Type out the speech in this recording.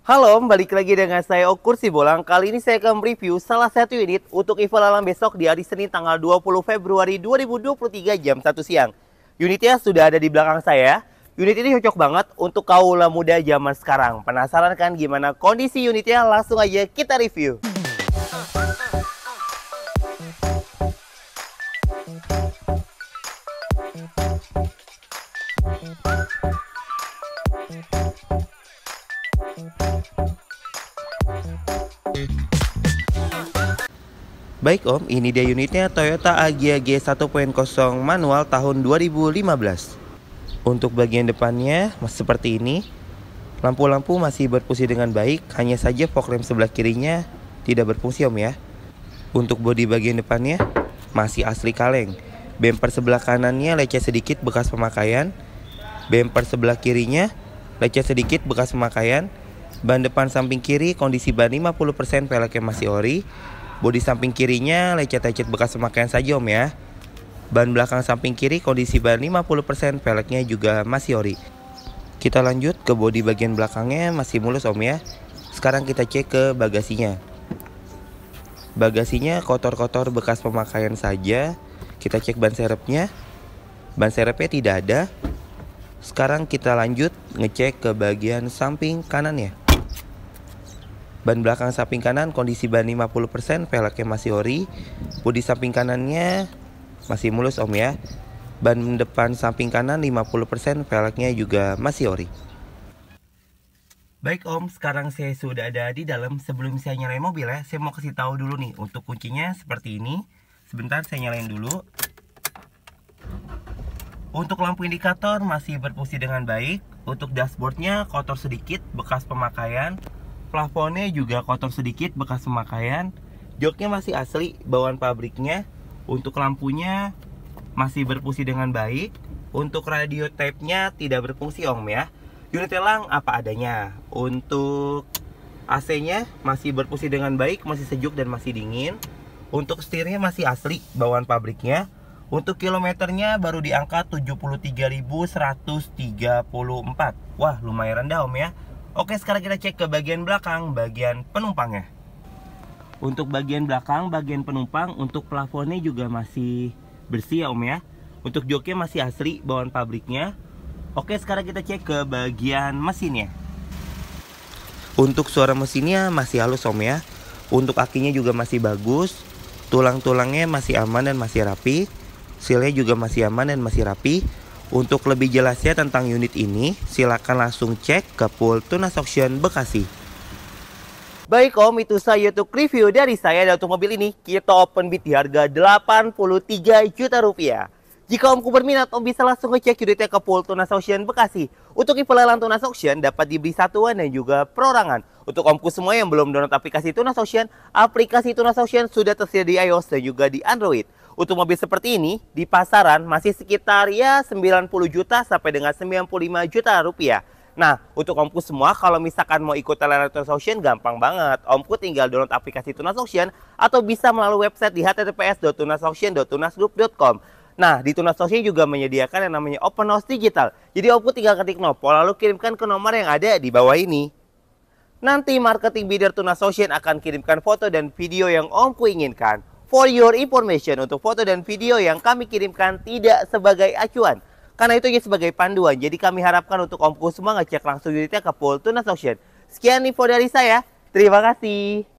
Halo, balik lagi dengan saya Okur Sibolang. Kali ini saya akan mereview salah satu unit untuk event alam besok di hari Senin tanggal 20 Februari 2023 jam 1 siang. Unitnya sudah ada di belakang saya. Unit ini cocok banget untuk kaula muda zaman sekarang. Penasaran kan gimana kondisi unitnya? Langsung aja kita review. Baik Om, ini dia unitnya Toyota Agya G 1.0 manual tahun 2015. Untuk bagian depannya seperti ini. Lampu-lampu masih berfungsi dengan baik, hanya saja fog lamp sebelah kirinya tidak berfungsi Om ya. Untuk bodi bagian depannya masih asli kaleng. Bumper sebelah kanannya lecet sedikit bekas pemakaian. Bumper sebelah kirinya lecet sedikit bekas pemakaian. Ban depan samping kiri kondisi ban 50%, peleknya masih ori. Bodi samping kirinya lecet-lecet bekas pemakaian saja Om ya. Ban belakang samping kiri kondisi ban 50%, peleknya juga masih ori. Kita lanjut ke bodi bagian belakangnya masih mulus Om ya. Sekarang kita cek ke bagasinya. Bagasinya kotor-kotor bekas pemakaian saja. Kita cek ban serepnya. Ban serepnya tidak ada. Sekarang kita lanjut ngecek ke bagian samping kanannya. Ban belakang samping kanan kondisi ban 50%, peleknya masih ori. Bodi samping kanannya masih mulus Om ya. Ban depan samping kanan 50%, peleknya juga masih ori. Baik Om, sekarang saya sudah ada di dalam. Sebelum saya nyalain mobil ya, saya mau kasih tahu dulu nih untuk kuncinya seperti ini. Sebentar saya nyalain dulu. Untuk lampu indikator masih berfungsi dengan baik. Untuk dashboardnya kotor sedikit bekas pemakaian. Plafonnya juga kotor sedikit bekas pemakaian. Joknya masih asli bawaan pabriknya. Untuk lampunya masih berfungsi dengan baik. Untuk radio tape-nya tidak berfungsi Om ya. Unit elang apa adanya. Untuk AC-nya masih berfungsi dengan baik, masih sejuk dan masih dingin. Untuk setirnya masih asli bawaan pabriknya. Untuk kilometernya baru di angka 73.134. Wah, lumayan rendah Om ya. Oke, sekarang kita cek ke bagian belakang, bagian penumpangnya. Untuk bagian belakang, bagian penumpang, untuk plafonnya juga masih bersih ya Om ya. Untuk joknya masih asli bawaan pabriknya. Oke, sekarang kita cek ke bagian mesinnya. Untuk suara mesinnya masih halus Om ya. Untuk akinya juga masih bagus. Tulang-tulangnya masih aman dan masih rapi. Sealnya juga masih aman dan masih rapi. Untuk lebih jelasnya tentang unit ini, silakan langsung cek ke Pool Tunas Auction Bekasi. Baik Om, itu saya untuk review dari saya. Dan untuk mobil ini kita open bid di harga 83 juta rupiah. Jika Omku berminat, Om bisa langsung ngecek unitnya ke Pool Tunas Auction Bekasi. Untuk info lelang Tunas Auction dapat dibeli satuan dan juga perorangan. Untuk Omku semua yang belum download aplikasi Tunas Auction, aplikasi Tunas Auction sudah tersedia di iOS dan juga di Android. Untuk mobil seperti ini di pasaran masih sekitar ya 90 juta sampai dengan 95 juta rupiah. Nah, untuk Omku semua kalau misalkan mau ikut lelang Tunas Auction gampang banget. Omku tinggal download aplikasi Tunas Auction atau bisa melalui website di https://tunasauction.tunasgroup.com. Nah, di Tunas Auction juga menyediakan yang namanya Open House Digital. Jadi Omku tinggal ketik Nopo lalu kirimkan ke nomor yang ada di bawah ini. Nanti marketing bidder Tunas Auction akan kirimkan foto dan video yang Omku inginkan. For your information, untuk foto dan video yang kami kirimkan tidak sebagai acuan. Karena itu hanya sebagai panduan. Jadi kami harapkan untuk Omku semua ngecek langsung unitnya ke Pool Tunas Auction. Sekian info dari saya. Terima kasih.